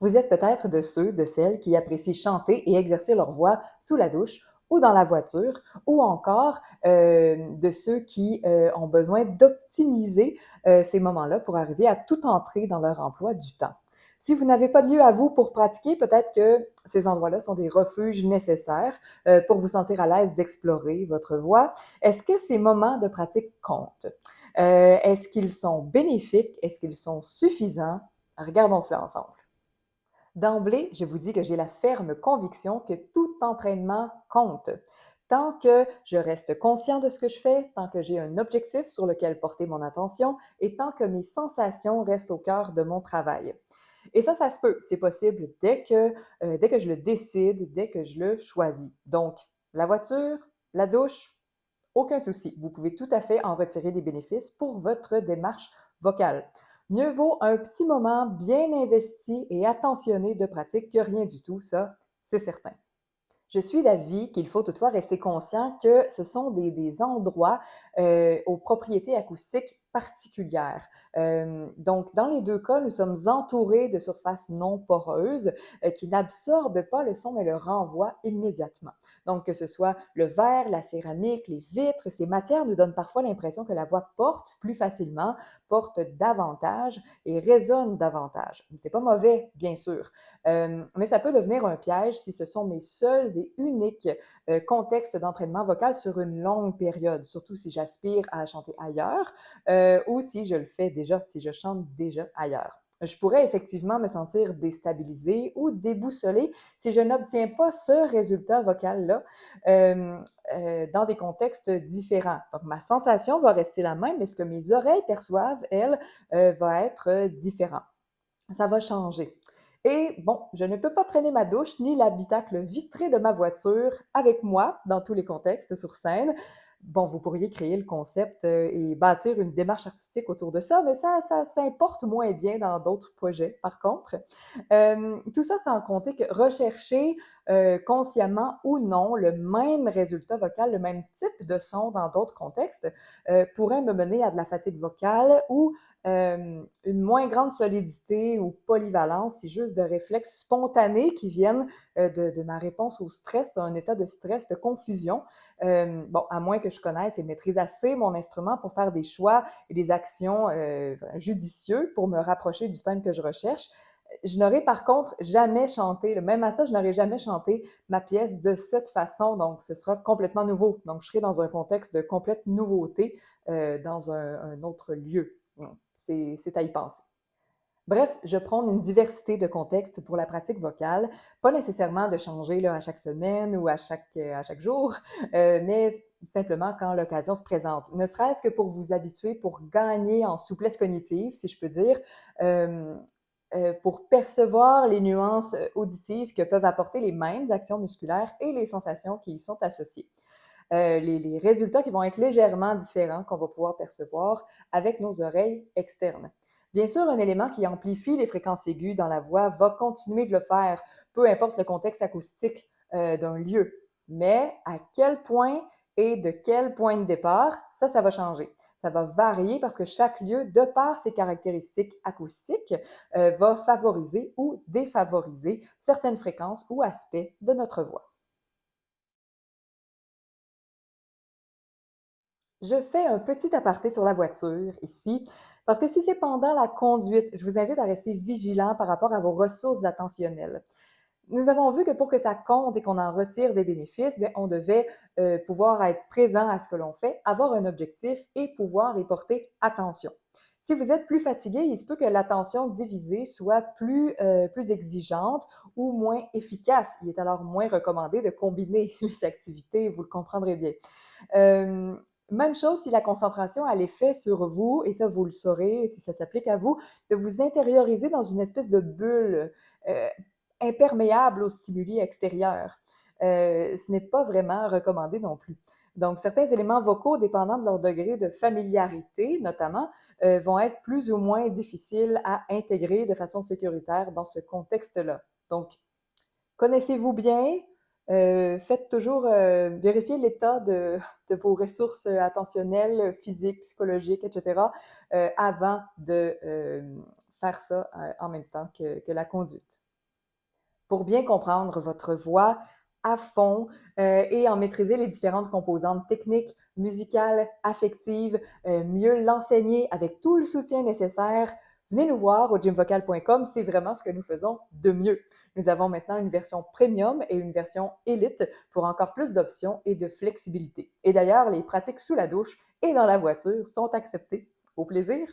Vous êtes peut-être de ceux, de celles qui apprécient chanter et exercer leur voix sous la douche ou dans la voiture, ou encore de ceux qui ont besoin d'optimiser ces moments-là pour arriver à tout entrer dans leur emploi du temps. Si vous n'avez pas de lieu à vous pour pratiquer, peut-être que ces endroits-là sont des refuges nécessaires pour vous sentir à l'aise d'explorer votre voix. Est-ce que ces moments de pratique comptent? Est-ce qu'ils sont bénéfiques? Est-ce qu'ils sont suffisants? Regardons cela ensemble. D'emblée, je vous dis que j'ai la ferme conviction que tout entraînement compte. Tant que je reste conscient de ce que je fais, tant que j'ai un objectif sur lequel porter mon attention et tant que mes sensations restent au cœur de mon travail. Et ça se peut. C'est possible dès que je le décide, dès que je le choisis. Donc, la voiture, la douche, aucun souci. Vous pouvez tout à fait en retirer des bénéfices pour votre démarche vocale. Mieux vaut un petit moment bien investi et attentionné de pratique que rien du tout, ça, c'est certain. Je suis d'avis qu'il faut toutefois rester conscient que ce sont des endroits aux propriétés acoustiques particulières. Donc, dans les deux cas, nous sommes entourés de surfaces non poreuses qui n'absorbent pas le son mais le renvoient immédiatement. Donc, que ce soit le verre, la céramique, les vitres, ces matières nous donnent parfois l'impression que la voix porte plus facilement, porte davantage et résonne davantage. C'est pas mauvais, bien sûr, mais ça peut devenir un piège si ce sont mes seuls et uniques contextes d'entraînement vocal sur une longue période, surtout si j'aspire à chanter ailleurs ou si je le fais déjà, si je chante déjà ailleurs. Je pourrais effectivement me sentir déstabilisée ou déboussolée si je n'obtiens pas ce résultat vocal-là euh, dans des contextes différents. Donc, ma sensation va rester la même, mais ce que mes oreilles perçoivent, elles, va être différent. Ça va changer. Et bon, je ne peux pas traîner ma douche ni l'habitacle vitré de ma voiture avec moi dans tous les contextes sur scène. Bon, vous pourriez créer le concept et bâtir une démarche artistique autour de ça, mais ça s'importe moins bien dans d'autres projets, par contre. Tout ça sans compter que rechercher consciemment ou non le même résultat vocal, le même type de son dans d'autres contextes pourrait me mener à de la fatigue vocale ou une moins grande solidité ou polyvalence, c'est juste de réflexes spontanés qui viennent de ma réponse au stress, un état de stress, de confusion. Bon, à moins que je connaisse et maîtrise assez mon instrument pour faire des choix et des actions judicieux pour me rapprocher du thème que je recherche. Je n'aurais par contre jamais chanté, même à ça, je n'aurais jamais chanté ma pièce de cette façon, donc ce sera complètement nouveau. Donc, je serai dans un contexte de complète nouveauté dans un autre lieu. C'est à y penser. Bref, je prône une diversité de contextes pour la pratique vocale, pas nécessairement de changer là, à chaque semaine ou à chaque jour, mais simplement quand l'occasion se présente. Ne serait-ce que pour vous habituer, pour gagner en souplesse cognitive, si je peux dire, euh, pour percevoir les nuances auditives que peuvent apporter les mêmes actions musculaires et les sensations qui y sont associées. Les résultats qui vont être légèrement différents qu'on va pouvoir percevoir avec nos oreilles externes. Bien sûr, un élément qui amplifie les fréquences aiguës dans la voix va continuer de le faire, peu importe le contexte acoustique d'un lieu. Mais à quel point et de quel point de départ, ça va changer. Ça va varier parce que chaque lieu, de par ses caractéristiques acoustiques, va favoriser ou défavoriser certaines fréquences ou aspects de notre voix. Je fais un petit aparté sur la voiture ici, parce que si c'est pendant la conduite, je vous invite à rester vigilant par rapport à vos ressources attentionnelles. Nous avons vu que pour que ça compte et qu'on en retire des bénéfices, bien, on devait pouvoir être présent à ce que l'on fait, avoir un objectif et pouvoir y porter attention. Si vous êtes plus fatigué, il se peut que l'attention divisée soit plus exigeante ou moins efficace. Il est alors moins recommandé de combiner les activités, vous le comprendrez bien. Euh, Même chose si la concentration a l'effet sur vous, et ça vous le saurez si ça s'applique à vous, de vous intérioriser dans une espèce de bulle imperméable aux stimuli extérieurs. Ce n'est pas vraiment recommandé non plus. Donc, certains éléments vocaux, dépendant de leur degré de familiarité, notamment, vont être plus ou moins difficiles à intégrer de façon sécuritaire dans ce contexte-là. Donc, connaissez-vous bien? Faites toujours vérifier l'état de vos ressources attentionnelles, physiques, psychologiques, etc., avant de faire ça en même temps que la conduite. Pour bien comprendre votre voix à fond et en maîtriser les différentes composantes techniques, musicales, affectives, mieux l'enseigner avec tout le soutien nécessaire, venez nous voir au gymvocal.com, c'est vraiment ce que nous faisons de mieux. Nous avons maintenant une version premium et une version élite pour encore plus d'options et de flexibilité. Et d'ailleurs, les pratiques sous la douche et dans la voiture sont acceptées. Au plaisir!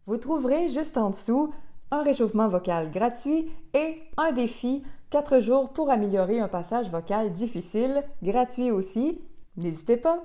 Vous trouverez juste en dessous un réchauffement vocal gratuit et un défi 4 jours pour améliorer un passage vocal difficile, gratuit aussi. N'hésitez pas!